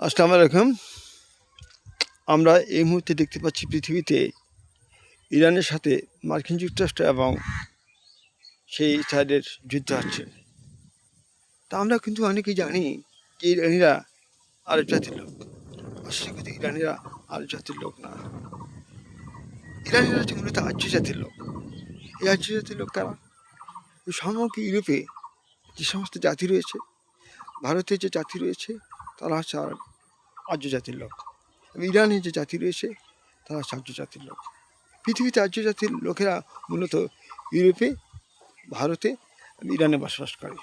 আসসালামু আলাইকুম। আমরা এই মুহূর্তে দেখতে পাচ্ছি পৃথিবীতে ইরানের সাথে মার্কিন যুক্তরাষ্ট্র এবং সেই সাইডের যুদ্ধ হচ্ছে। তা আমরা কিন্তু অনেকেই জানি যে ইরানিরা আরব জাতির লোক। আসলে কিন্তু ইরানিরা আরব জাতির লোক না। ইরানিরা হচ্ছে মূলত আর্য জাতির লোক। এই আর্য জাতির লোক কারা? সমগ্র ইউরোপে যে সমস্ত জাতি রয়েছে, ভারতের যে জাতি রয়েছে, তারা হচ্ছে আর্য জাতির লোক। এবং ইরানের যে জাতি রয়েছে, তারা হচ্ছে আর্য জাতির লোক। পৃথিবীতে আর্য জাতির লোকেরা মূলত ইউরোপে, ভারতে, ইরানে বসবাস করে।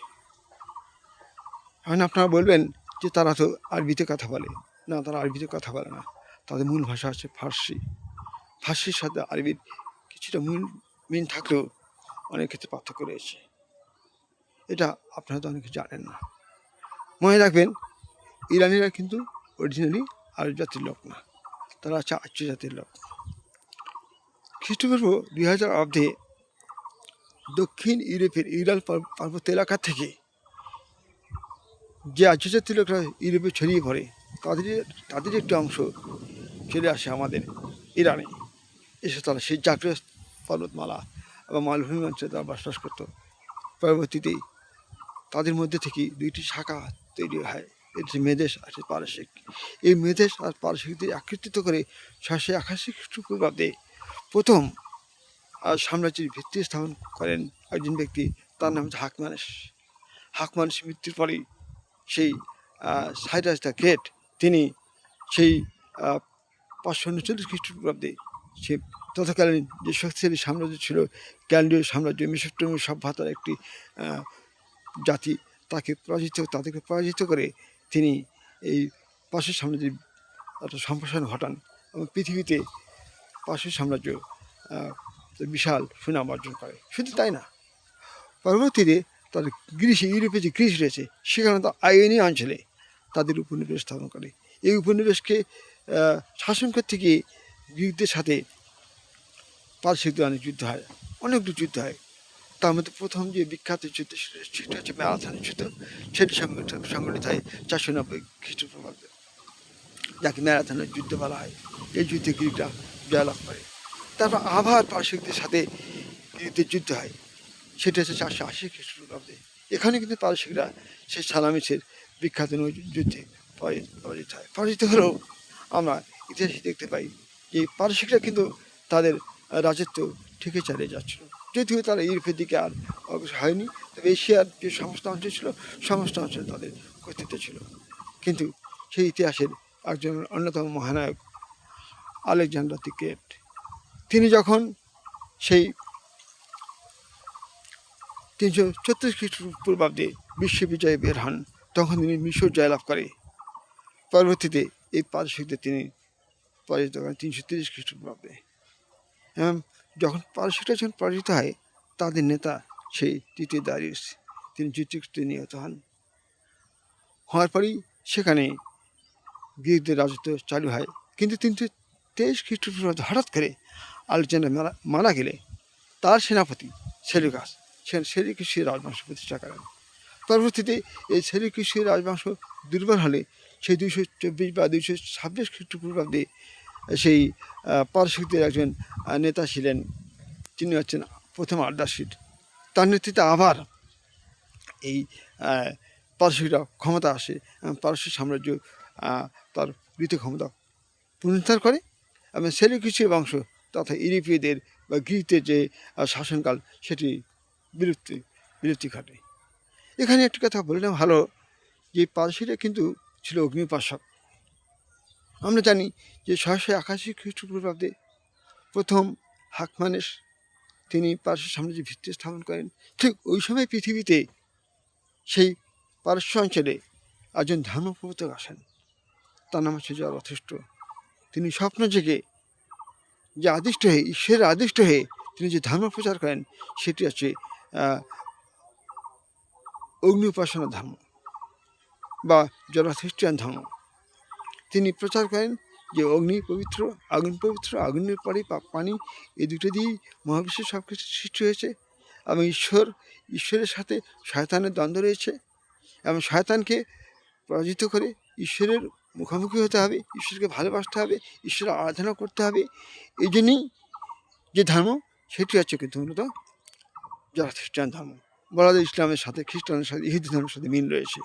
এখন আপনারা বলবেন যে তারা তো আরবিতে কথা বলে। না, তারা আরবিতে কথা বলে না। তাদের মূল ভাষা হচ্ছে ফার্সি। ফার্সির সাথে আরবির কিছুটা মিল থাকলেও অনেক ক্ষেত্রে পার্থক্য রয়েছে। এটা আপনারা তো অনেকে জানেন না। মনে রাখবেন, ইরানিরা কিন্তু অরিজিনালি আরব জাতির লোক না, তারা হচ্ছে আর্য জাতির লোক। খ্রিস্টপূর্ব 2000 অব্দে দক্ষিণ ইউরোপের ইউরাল পার্বত্য এলাকা থেকে যে আর্য জাতির লোকরা ইউরোপে ছড়িয়ে পড়ে, তাদের একটি অংশ চলে আসে আমাদের ইরানে। এসে তারা সেই জাগ্রত পর্বতমালা এবং মালভূমি অঞ্চলে তারা বসবাস করত। পরবর্তীতে তাদের মধ্যে থেকে দুইটি শাখা তৈরি হয়, এটি মেদেশ আর পারসিক। এই মেদেশ আর পারসিকদের একত্রিত করে 681 খ্রিস্টপূর্বাব্দে প্রথম সাম্রাজ্যের ভিত্তি স্থাপন করেন একজন ব্যক্তি, তার নাম হচ্ছে হাকমানেশ। হাকমানেশের মৃত্যুর পরেই সেই সাইরাস দ্য গ্রেট, তিনি সেই 539 খ্রিস্টপূর্বাব্দে সে তৎকালীন যে শক্তিশালী সাম্রাজ্য ছিল ক্যালডীয় সাম্রাজ্য, মেসোপটেমীয় সভ্যতার একটি জাতি, তাদেরকে পরাজিত করে তিনি এই পারস্য সাম্রাজ্যের একটা সম্প্রসারণ ঘটান এবং পৃথিবীতে পারস্য সাম্রাজ্য বিশাল সুনাম অর্জন করে। শুধু তাই না, পরবর্তীতে তাদের ইউরোপে যে গ্রিস রয়েছে, সেখানে তো আয়োনীয় অঞ্চলে তাদের উপনিবেশ স্থাপন করে। এই উপনিবেশকে শাসন করতে গিয়ে গ্রিকদের সাথে পারসিকদের অনেক যুদ্ধ হয়, অনেকগুলো যুদ্ধ হয়। তার মধ্যে প্রথম যে বিখ্যাত যুদ্ধ সেটা হচ্ছে ম্যারাথনের যুদ্ধ। সেটি সংগঠিত হয় 490 খ্রিস্টপূর্বাব্দে, যাকে ম্যারাথনের যুদ্ধ বলা হয়। এই যুদ্ধে গ্রিকরা জয়লাভ করে। তারপর আবার পারসিকদের সাথে গ্রিকদের যুদ্ধ হয়, সেটা হচ্ছে 480 খ্রিস্টপূর্বাব্দে। এখানে কিন্তু পারসিকরা সেই সালামিসের বিখ্যাত যুদ্ধে পরাজিত হয়। পরাজিত হলেও আমরা ইতিহাসে দেখতে পাই যে পারসিকরা কিন্তু তাদের রাজত্ব ঠিকই চালিয়ে যাচ্ছিল, যদিও তারা ইউরোপের দিকে আর অগ্রসর হয়নি। তবে এশিয়ার যে সমস্ত অঞ্চল ছিল, সমস্ত অঞ্চলে তাদের কর্তৃত্ব ছিল। কিন্তু সেই ইতিহাসের একজন অন্যতম মহানায়ক আলেকজান্ডার দি গ্রেট, তিনি যখন সেই 334 খ্রিস্টপূর্বাব্দে বিশ্ববিজয়ে বের হন, তখন তিনি মিশর জয়লাভ করে। পরবর্তীতে এই পারসিকদের তিনি পরাজিত করেন 330 খ্রিস্টপূর্বাব্দে। এবং যখন পারসিকরা পরাজিত হয়, তাদের নেতা সেই তৃতীয় দারিউস, তিনি যুদ্ধে নিহত হন। হওয়ার পরেই সেখানে গ্রিকদের রাজত্ব চালু হয়। কিন্তু 323 খ্রিস্টপূর্বাব্দে হঠাৎ করে আলেকজান্ডার মারা গেলে তার সেনাপতি সেলিউকিসীয় রাজবংশ প্রতিষ্ঠা করেন। পরবর্তীতে এই সেলিউকিসীয় রাজবংশ দুর্বল হলে সেই 224 বা 226 খ্রিস্টপূর্বাব্দে সেই পারসিকদের একজন নেতা ছিলেন, তিনি হচ্ছেন প্রথম আর্দাশির। তার নেতৃত্বে আবার এই পারসিকরা ক্ষমতা আসে, পারস্য সাম্রাজ্য তার বৃত্ত ক্ষমতা পুনরুদ্ধার করে এবং সেলিউকিসীয় বংশ তথা ইউরোপীয়দের বা গ্রিকদের যে শাসনকাল, সেটি বিলুপ্তি ঘটে। এখানে একটি কথা বললে ভালো, যে পারসিরা কিন্তু ছিল অগ্নিউপাসক। আমরা জানি যে 681 খ্রিস্টপূর্বাব্দে প্রথম হাকমানেশ তিনি পারস্য সাম্রাজ্যের ভিত্তি স্থাপন করেন। ঠিক ওই সময় পৃথিবীতে সেই পারস্য অঞ্চলে একজন ধর্মপ্রবর্তক আসেন, তার নাম হচ্ছে জরথুস্ট্র। তিনি স্বপ্ন জেগে যে আদিষ্ট হয়ে, ঈশ্বরের আদিষ্ট হয়ে তিনি যে ধর্ম প্রচার করেন, সেটি হচ্ছে অগ্নি উপাসনা ধর্ম বা জরথুস্ট্রিয়ান ধর্ম। তিনি প্রচার করেন যে অগ্নি পবিত্র, আগুন পবিত্র, আগুনের পরে পানি, এই দুটো দিয়েই মহাবিশ্বের সব কিছু সৃষ্টি হয়েছে এবং ঈশ্বরের সাথে শয়তানের দ্বন্দ্ব রয়েছে এবং শয়তানকে পরাজিত করে ঈশ্বরের মুখোমুখি হতে হবে, ঈশ্বরকে ভালোবাসতে হবে, ঈশ্বরের আরাধনা করতে হবে। এই জন্যই যে ধর্ম সেটি হচ্ছে কিন্তু মূলত যারা খ্রিস্টান ধর্ম। বলা যায় ইসলামের সাথে খ্রিস্টানের সাথে ইহুদি ধর্মের সাথে মিল রয়েছে।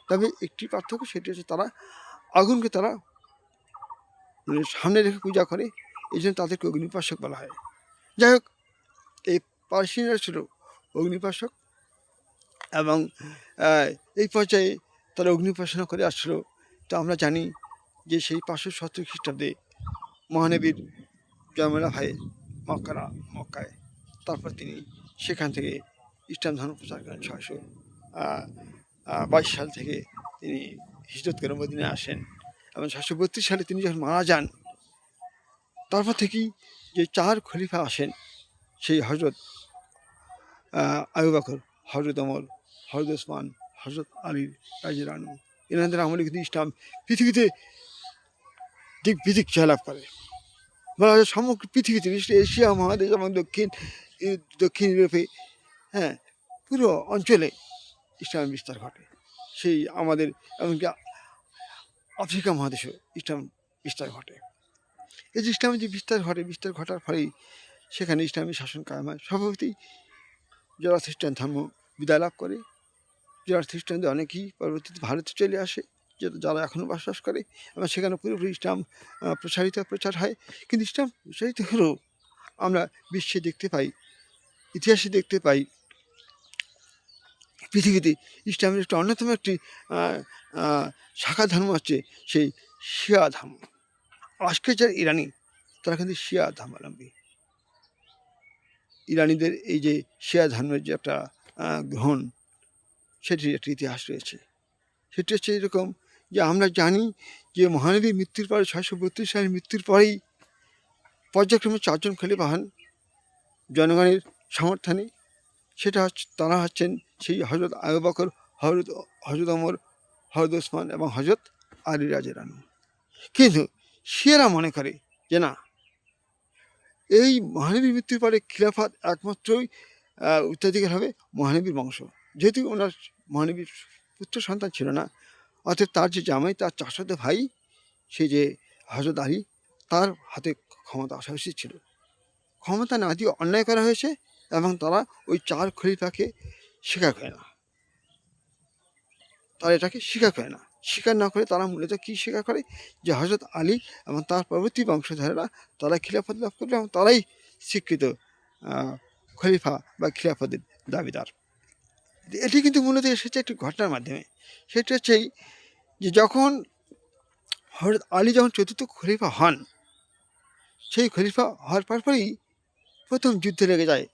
তবে একটি পার্থক্য, সেটি হচ্ছে তারা আগুনকে তারা সামনে রেখে পূজা করে, এই জন্য তাদেরকে অগ্নিউপাসক বলা হয়। যাই হোক, এই পার্সিয়ানরা ছিল অগ্নিউপাসক এবং এই পর্যায়ে তারা অগ্নিউপাসনা করে আসছিল। তো আমরা জানি যে সেই 570 খ্রিস্টাব্দে মহানবীর জয়মেলা হয় মক্কায়। তারপর তিনি সেখান থেকে ইসলাম ধর্ম প্রচার করেন। 622 সাল থেকে তিনি হিজরত করে মদিনায় আসেন এবং 632 সালে তিনি যখন মারা যান, তারপর থেকেই যে 4 খলিফা আসেন, সেই হজরত আবু বকর, হজরত ওমর, হজরত ওসমান, হজরত আলী রাদিয়াল্লাহু আনহু, এনাদের আমলে কিন্তু ইসলাম পৃথিবীতে দিক বিদিক জয়লাভ করে। বলা যায় সমগ্র পৃথিবীতে, বিশেষ করে এশিয়া মহাদেশ এবং দক্ষিণ ইউরোপে, হ্যাঁ, পুরো অঞ্চলে ইসলামের বিস্তার ঘটে। সেই আমাদের এমনকি আফ্রিকা মহাদেশেও ইসলাম বিস্তার ঘটে। এই যে ইসলামের যে বিস্তার ঘটার ফলেই সেখানে ইসলামী শাসন কায়েম হয়। স্বভাবতই যারা খ্রিস্টান ধর্ম বিদায় লাভ করে, যারা খ্রিস্টানদের অনেকেই পরবর্তীতে ভারতে চলে আসে, যারা এখনও বসবাস করে, এবং সেখানে পুরোপুরি ইসলাম প্রচার হয়। কিন্তু ইসলাম প্রচারিত হলেও আমরা বিশ্বে দেখতে পাই, ইতিহাসে দেখতে পাই, পৃথিবীতে ইসলামের একটা অন্যতম একটি শাখা ধর্ম হচ্ছে সেই শিয়া ধর্ম। আজকে যারা ইরানি, তারা কিন্তু শিয়া ধর্মাবলম্বী। ইরানিদের এই যে শিয়া ধর্মের যে একটা গ্রহণ, সেটির একটি ইতিহাস রয়েছে। সেটি হচ্ছে এরকম যে আমরা জানি যে মহানবীর মৃত্যুর পরে 632 সালের মৃত্যুর পরেই পর্যায়ক্রমে 4 জন খলিফা হন জনগণের সমর্থনে। সেটা হচ্ছে, তারা হচ্ছেন সেই হজরত আবু বকর, হজরত ওমর, হজরত ওসমান এবং হজরত আলী রাদিয়াল্লাহু আনহু। কিন্তু শিয়ারা মনে করে যে না, এই মহানবীর মৃত্যুর পরে খিলাফত একমাত্রই উত্তরাধিকার হবে মহানবীর বংশ। যেহেতু ওনার মহানবীর পুত্র সন্তান ছিল না, অর্থাৎ তার যে জামাই, তার চাচাতো ভাই, সে যে হজরত আলী, তার হাতে ক্ষমতা আসা উচিত ছিল। ক্ষমতা না দিয়ে অন্যায় করা হয়েছে এবং তারা ওই 4 খলিফাকে স্বীকার করে না। তারা এটাকে স্বীকার করে না। স্বীকার না করে তারা মূলত কী স্বীকার করে, যে হজরত আলী এবং তার পরবর্তী বংশধরেরা তারা খিলাফত লাভ করবে এবং তারাই স্বীকৃত খলিফা বা খিলাফতের দাবিদার। এটি কিন্তু মূলত এসেছে একটি ঘটনার মাধ্যমে। সেটা হচ্ছে যে যখন হজরত আলী যখন 4র্থ খলিফা হন, সেই খলিফা হওয়ার পরপরই প্রথম যুদ্ধে লেগে যায়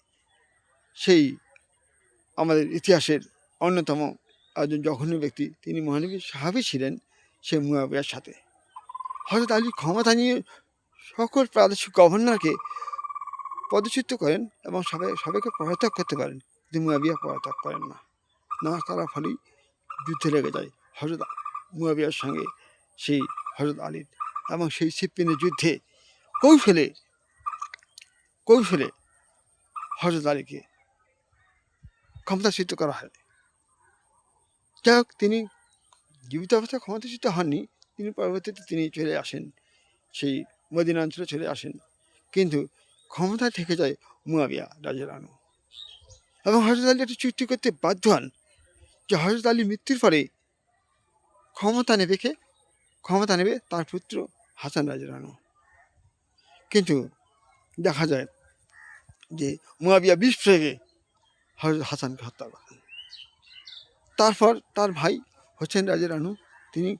সেই আমাদের ইতিহাসের অন্যতম একজন জঘন্য ব্যক্তি, তিনি মহানবীর সাহাবী ছিলেন, সে মুয়াবিয়ার সাথে। হজরত আলী ক্ষমতা নিয়ে সকল প্রাদেশিক গভর্নরকে পদচ্যুত করেন এবং সবাইকে পলাতক করতে পারেন, কিন্তু মুয়াবিয়া পলাতক করেন না। না করার ফলেই যুদ্ধে লেগে যায় হজরত মুয়াবিয়ার সঙ্গে সেই হজরত আলীর, এবং সেই সিপ্পিনের যুদ্ধে কৌশলে হজরত আলীকে ক্ষমতাচ্যুত করা হয়। যাই হোক, তিনি জীবিত অবস্থায় ক্ষমতাচ্যুত হননি, তিনি পরবর্তীতে তিনি চলে আসেন, সেই মদিনা অঞ্চলে চলে আসেন, কিন্তু ক্ষমতায় থেকে যায় মুয়াবিয়া রাদিয়াল্লাহু আনহু। এবং হজরত আলী একটি চুক্তি করতে বাধ্য হন যে হজরত আলীর মৃত্যুর পরে ক্ষমতা নেবে তার পুত্র হাসান রাদিয়াল্লাহু আনহু। কিন্তু দেখা যায় যে মুয়াবিয়া বিষ প্রয়োগে হজরত হাসানকে হত্যা করেন। তারপর তার ভাই হোসেন রাদিয়াল্লাহু আনহু, তিনি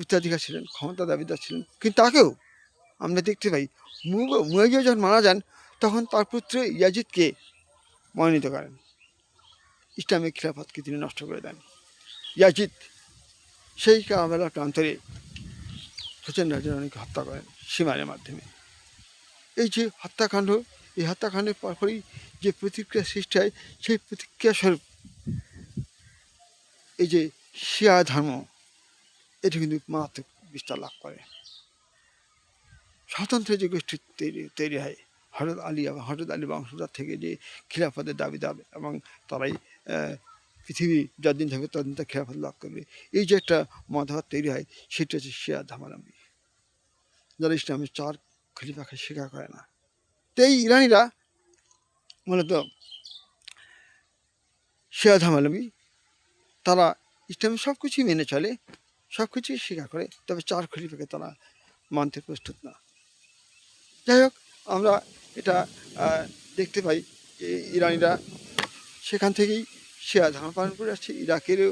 উত্তরাধিকার ছিলেন, ক্ষমতা দাবিদার ছিলেন, কিন্তু তাকেও আমরা দেখতে পাই মুয়াবিয়া যখন মারা যান, তখন তার পুত্র ইয়াজিদকে মনোনীত করেন, ইসলামিক খিলাফতকে তিনি নষ্ট করে দেন। ইয়াজিদ সেই কারবালার প্রান্তরে হোসেন রাদিয়াল্লাহু আনহুকে হত্যা করেন সীমানের মাধ্যমে। এই যে হত্যাকাণ্ড, এই হত্যাকাণ্ডের পরপরই যে প্রতিক্রিয়া সৃষ্টি হয়, সেই প্রতিক্রিয়া স্বরূপ এই যে শিয়া ধর্ম, এটি কিন্তু মারাত্মক বিস্তার লাভ করে। স্বতন্ত্র যে গোষ্ঠী তৈরি হয় হজরত আলী এবং হজরত আলী বংশধর থেকে, যে খিলাফতের দাবিদার, এবং তারাই পৃথিবী যতদিন থাকবে ততদিন তার খেলাফত লাভ করবে। এই যে একটা মতবাদ তৈরি হয়, সেটা হচ্ছে শিয়া ধর্মাবলম্বী, যারা ইসলামের 4 খলিফাকে স্বীকার করে না। তো এই ইরানিরা মূলত শিয়া ধর্মাবলম্বী, তারা ইসলামের সব কিছুই মেনে চলে, সব কিছুই স্বীকার করে, তবে 4 খলিফাকে তারা মানতে প্রস্তুত না। যাই হোক, আমরা এটা দেখতে পাই যে ইরানিরা সেখান থেকেই শিয়া ধর্ম পালন করে আসছে। ইরাকেরও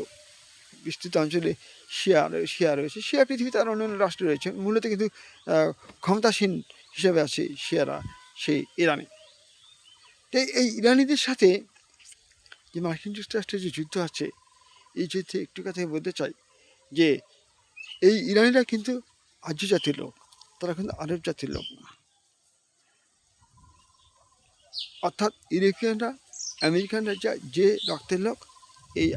বিস্তৃত অঞ্চলে শিয়া রয়েছে। শিয়া পৃথিবীতে আর অন্যান্য রাষ্ট্র রয়েছে, মূলত কিন্তু ক্ষমতাসীন হিসেবে আছে শিয়ারা সেই ইরানে। তো এই ইরানিদের সাথে যে মার্কিন যুক্তরাষ্ট্রের যে যুদ্ধ আছে, এই যুদ্ধে একটু কথা বলতে চাই যে এই ইরানিরা কিন্তু আর্য জাতির লোক, তারা কিন্তু আরব জাতির লোক না। অর্থাৎ ইউরোপিয়ানরা, আমেরিকানরা যে রক্তের লোক, এই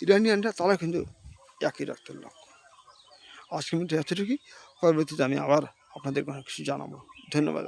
ইরানিয়ানরা তারা কিন্তু একই রক্তের লোক। আজকের মধ্যে এতটুকুই। পরবর্তীতে আমি আবার আপনাদের কোনো কিছু জানাবো। ধন্যবাদ।